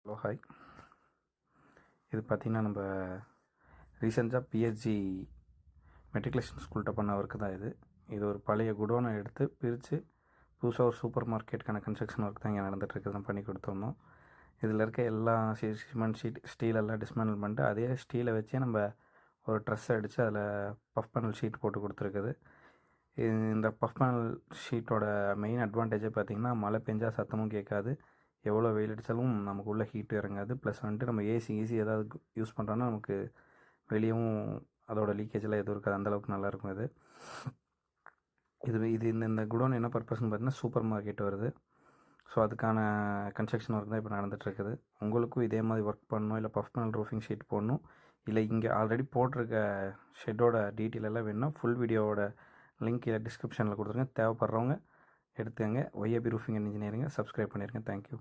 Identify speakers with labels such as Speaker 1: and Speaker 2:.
Speaker 1: Hello hi. இது பார்த்திங்கன்னா நம்ம ரீசெண்டாக பிஹெச்ஜி மெட்ரிகுலேஷன் ஸ்கூல்கிட்ட பண்ண ஒர்க்கு தான் இது ஒரு பழைய குடோனை எடுத்து பிரித்து புதுசாக ஒரு சூப்பர் மார்க்கெட்டுக்கான கன்ஸ்ட்ரக்ஷன் ஒர்க் தான் இங்கே நடந்துகிட்ருக்குது. பண்ணி கொடுத்துருந்தோம். இதில் இருக்க எல்லா சிமெண்ட் ஷீட் ஸ்டீல் எல்லாம் டிஸ்மேண்டில் பண்ணிட்டு அதே ஸ்டீலை வச்சே நம்ம ஒரு ட்ரெஸ் அடித்து அதில் பஃப் பேனல் ஷீட் போட்டு கொடுத்துருக்குது. இந்த பஃப் பேனல் ஷீட்டோட மெயின் அட்வான்டேஜே பார்த்திங்கன்னா மழை பெஞ்சால் சத்தமும் கேட்காது, எவ்வளோ வெயில் அடித்தாலும் நமக்குள்ளே ஹீட்டு இறங்காது. ப்ளஸ் வந்துட்டு நம்ம ஏசி ஏதாவது யூஸ் பண்ணுறோன்னா நமக்கு வெளியவும் அதோட லீக்கேஜெல்லாம் எதுவும் இருக்காது. அந்தளவுக்கு நல்லாயிருக்கும் இது இந்த குடோன் என்ன பர்பஸ்ன்னு பார்த்தீங்கன்னா சூப்பர் மார்க்கெட் வருது. ஸோ அதுக்கான கன்ஸ்ட்ரக்ஷன் ஒர்க் தான் இப்போ நடந்துகிட்ருக்குது. உங்களுக்கும் இதே மாதிரி ஒர்க் பண்ணணும், இல்லை பஃப் பேனல் ரூஃபிங் ஷீட் போடணும், இல்லை இங்கே ஆல்ரெடி போட்டிருக்க ஷெட்டோட டீட்டெயில் எல்லாம் வேணும்னா ஃபுல் வீடியோவோட லிங்க் டிஸ்கிரிப்ஷனில் கொடுத்துருங்க. தேவைப்படுறவங்க எடுத்துங்க. ஒய்ஏபி ரூஃபிங் அண்ட் இன்ஜினியரிங்கை சப்ஸ்கிரைப் பண்ணிடுங்க. தேங்க்யூ.